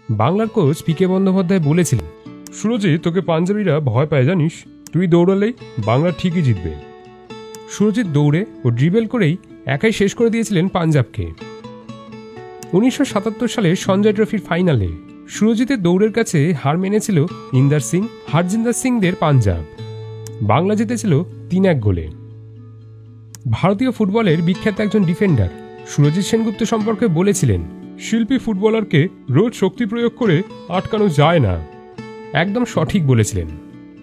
বাংলার কোচ পিকে বন্দ্যোপাধ্যায় বলেছিলেন, সুরজিৎ, তোকে পাঞ্জাবিরা ভয় পায় জানিস, তুই দৌড়ালেই বাংলা ঠিকই জিতবে। সুরজিৎ দৌড়ে ও ড্রিবেল করেই একাই শেষ করে দিয়েছিলেন পাঞ্জাবকে। 1977 সালে সঞ্জয় ট্রফির ফাইনালে সুরজিতের দৌড়ের কাছে হার মেনেছিল ইন্দার সিং, হারজিন্দর সিংদের পাঞ্জাব। বাংলা জিতেছিল 3-1 গোলে। ভারতীয় ফুটবলের বিখ্যাত একজন ডিফেন্ডার সুরজিৎ সেনগুপ্ত সম্পর্কে বলেছিলেন, শিল্পী ফুটবলারকে রোজ শক্তি প্রয়োগ করে আটকানো যায় না। একদম সঠিক বলেছিলেন।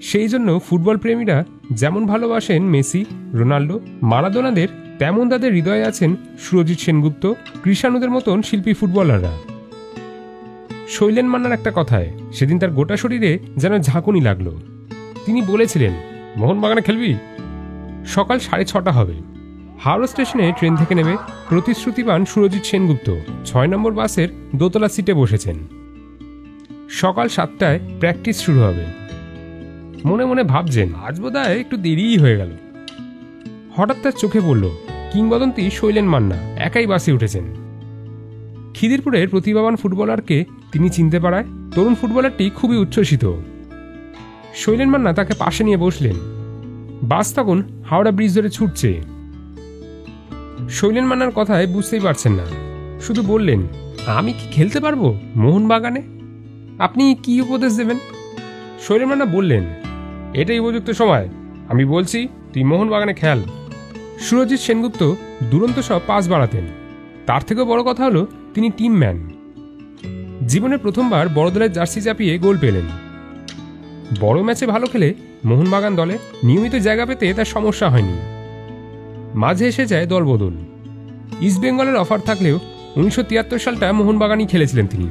সেই জন্য ফুটবল প্রেমীরা যেমন ভালোবাসেন মেসি, রোনাল্ডো, মারাদোনাদের, তেমন তাদের হৃদয়ে আছেন সুরজিৎ সেনগুপ্ত, কৃষাণুদের মতন শিল্পী ফুটবলাররা। শৈলেন মান্নার একটা কথায় সেদিন তার গোটা শরীরে যেন ঝাঁকুনি লাগলো। তিনি বলেছিলেন, মোহনবাগানে খেলবি? সকাল 6:30 হবে। হাওড়া স্টেশনে ট্রেন থেকে নেমে প্রতিশ্রুতিবান সুরজিৎ সেনগুপ্ত 6 নম্বর বাসের দোতলা সিটে বসেছেন। সকাল 7টায় প্র্যাকটিস শুরু হবে। মনে মনে ভাবছেন, আজ বোধহয় একটু দেরিই হয়ে গেল। হঠাৎ তার চোখে পড়ল কিংবদন্তি শৈলেন মান্না একাই বাসে উঠেছেন। খিদিরপুরের প্রতিভাবান ফুটবলারকে তিনি চিনতে পারায় তরুণ ফুটবলারটি খুবই উচ্ছ্বসিত। শৈলেন মান্না তাকে পাশে নিয়ে বসলেন। বাস তখন হাওড়া ব্রিজ ধরে ছুটছে। শৈলেন মান্নার কথায় বুঝতেই পারছেন না, শুধু বললেন, আমি কি খেলতে পারবো মোহনবাগানে? আপনি কি উপদেশ দেবেন? শৈলেন মান্না বললেন, এটাই উপযুক্ত সময়, আমি বলছি তুই মোহনবাগানে খেল। সুরজিৎ সেনগুপ্ত দুরন্ত সব পাস বাড়াতেন। তার থেকেও বড় কথা হলো তিনি টিম ম্যান। জীবনে প্রথমবার বড় দলের জার্সি চাপিয়ে গোল পেলেন। বড় ম্যাচে ভালো খেলে মোহনবাগান দলে নিয়মিত জায়গা পেতে তার সমস্যা হয়নি। মাঝে এসে যায় দলবদল। ইস্টবেঙ্গলের অফার থাকলেও 1973 সালটা মোহনবাগানই খেলেছিলেন তিনি।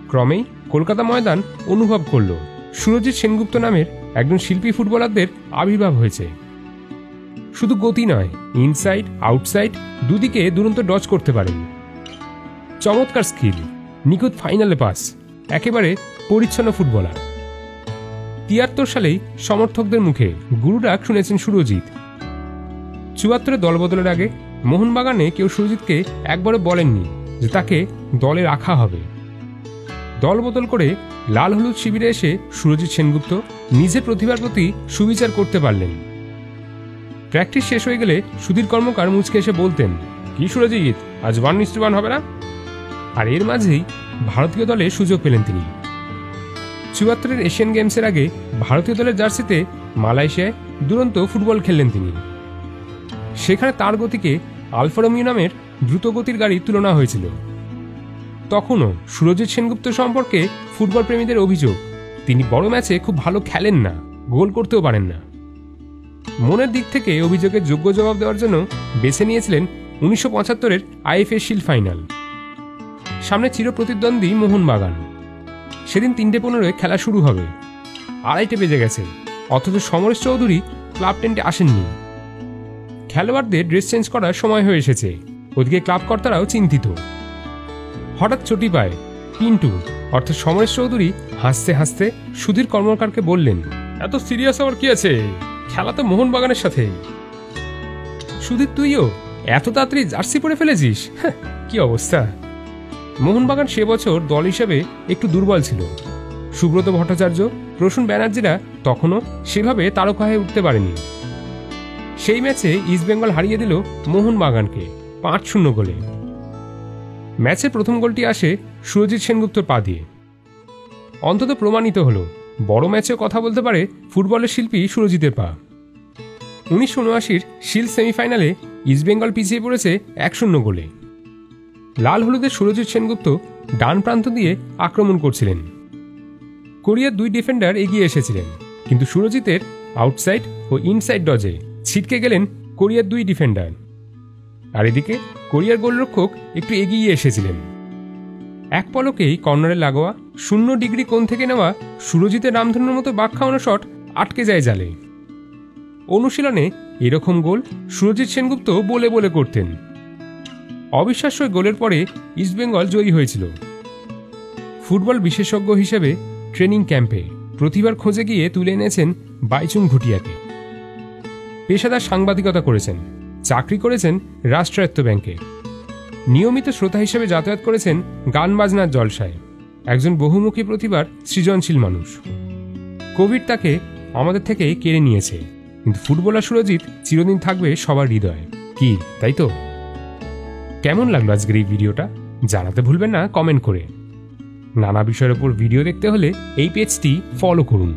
ক্রমেই কলকাতা ময়দান অনুভব করল সুরজিৎ সেনগুপ্ত নামের একজন শিল্পী ফুটবলারদের আবির্ভাব হয়েছে। শুধু গতি নয়, ইনসাইড আউটসাইড দুদিকে দুরন্ত ডচ করতে পারেন। চমৎকার স্কিল, নিখুঁত ফাইনালে পাস, একেবারে পরিচ্ছন্ন ফুটবলার। 73 সালেই সমর্থকদের মুখে গুরুডাক শুনেছেন সুরজিৎ। 74-এ দলবদলের আগে মোহনবাগানে কেউ সুরজিৎকে একবারও বলেননি যে তাকে দলে রাখা হবে। দলবদল করে লাল হলুদ শিবিরে এসে সুরজিৎ সেনগুপ্ত নিজের প্রতিভার প্রতি সুবিচার করতে পারলেন। প্র্যাকটিস শেষ হয়ে গেলে সুধীর কর্মকার মুচকে এসে বলতেন, কি সুরজিৎ, আজ 1:1 হবে না? আর এর মাঝেই ভারতীয় দলে সুযোগ পেলেন তিনি। 74-এর এশিয়ান গেমসের আগে ভারতীয় দলের জার্সিতে মালয়েশিয়ায় দুরন্ত ফুটবল খেললেন তিনি। সেখানে তার গতিকে আলফা রোমিও নামের দ্রুতগতির গাড়ির তুলনা হয়েছিল। তখনও সুরজিৎ সেনগুপ্ত সম্পর্কে ফুটবল প্রেমীদের অভিযোগ, তিনি বড় ম্যাচে খুব ভালো খেলেন না, গোল করতেও পারেন না। মনের দিক থেকে অভিযোগের যোগ্য জবাব দেওয়ার জন্য বেছে নিয়েছিলেন 1975-এর আইএফএ শিল্ড ফাইনাল। সামনে চিরপ্রতিদ্বন্দ্বী মোহনবাগান। সেদিন 3:15-এ খেলা শুরু হবে। 2:30 বেজে গেছে, অথচ সমরেশ চৌধুরী ক্লাব টেন্টে আসেননি। খেলোয়াড়দের ড্রেস চেঞ্জ করার সময় হয়ে এসেছে, ওদিকে ক্লাব কর্তারাও চিন্তিত। হঠাৎ চটি পায় পিন্টু অর্থাৎ সমরেশ চৌধুরী হাসতে হাসতে সুধীর কর্মকারকে বললেন, এত সিরিয়াস হওয়ার কি আছে, খেলা তো মোহনবাগানের সাথে। সুধীর, তুইও এত তাড়াতাড়ি জার্সি পরে ফেলেছিস, কি অবস্থা। মোহনবাগান সে বছর দল হিসেবে একটু দুর্বল ছিল। সুব্রত ভট্টাচার্য, প্রসূন ব্যানার্জিরা তখনও সেভাবে তারকা হয়ে উঠতে পারেনি। সেই ম্যাচে ইস্টবেঙ্গল হারিয়ে দিল মোহনবাগানকে 5-0 গোলে। ম্যাচের প্রথম গোলটি আসে সুরজিৎ সেনগুপ্তর পা দিয়ে। অন্তত প্রমাণিত হলো বড় ম্যাচেও কথা বলতে পারে ফুটবলের শিল্পী সুরজিতের পা। 1979-এর শিল্ড সেমিফাইনালে ইস্টবেঙ্গল পিছিয়ে পড়েছে 1-0 গোলে। লাল হলুদের সুরজিৎ সেনগুপ্ত ডান প্রান্ত দিয়ে আক্রমণ করছিলেন। কোরিয়ার 2 ডিফেন্ডার এগিয়ে এসেছিলেন, কিন্তু সুরজিতের আউটসাইড ও ইনসাইড ডজে ছিটকে গেলেন কোরিয়ার 2 ডিফেন্ডার। আর এদিকে কোরিয়ার গোলরক্ষক একটু এগিয়ে এসেছিলেন। এক পলকেই কর্নারে লাগোয়া 0 ডিগ্রি কোণ থেকে নেওয়া সুরজিতের রামধনুর মতো বাঁক খাওয়ানো শট আটকে যায় জালে। অনুশীলনে এরকম গোল সুরজিৎ সেনগুপ্ত বলে বলে করতেন। অবিশ্বাস্য গোলের পরে ইস্টবেঙ্গল জয়ী হয়েছিল। ফুটবল বিশেষজ্ঞ হিসেবে ট্রেনিং ক্যাম্পে প্রতিভার খোঁজে গিয়ে তুলে এনেছেন বাইচুং ভুটিয়াকে। পেশাদার সাংবাদিকতা করেছেন, চাকরি করেছেন রাষ্ট্রায়ত্ত ব্যাংকে। নিয়মিত শ্রোতা হিসেবে যাতায়াত করেছেন গান বাজনার জলসায়। একজন বহুমুখী প্রতিভার সৃজনশীল মানুষ। কোভিড তাকে আমাদের থেকে কেড়ে নিয়েছে, কিন্তু ফুটবলার সুরজিৎ চিরদিন থাকবে সবার হৃদয়ে। কি তাই তো? কেমন লাগলো আজকের এই ভিডিওটা জানাতে ভুলবেন না কমেন্ট করে। নানা বিষয়ের উপর ভিডিও দেখতে হলে এই পেজটি ফলো করুন।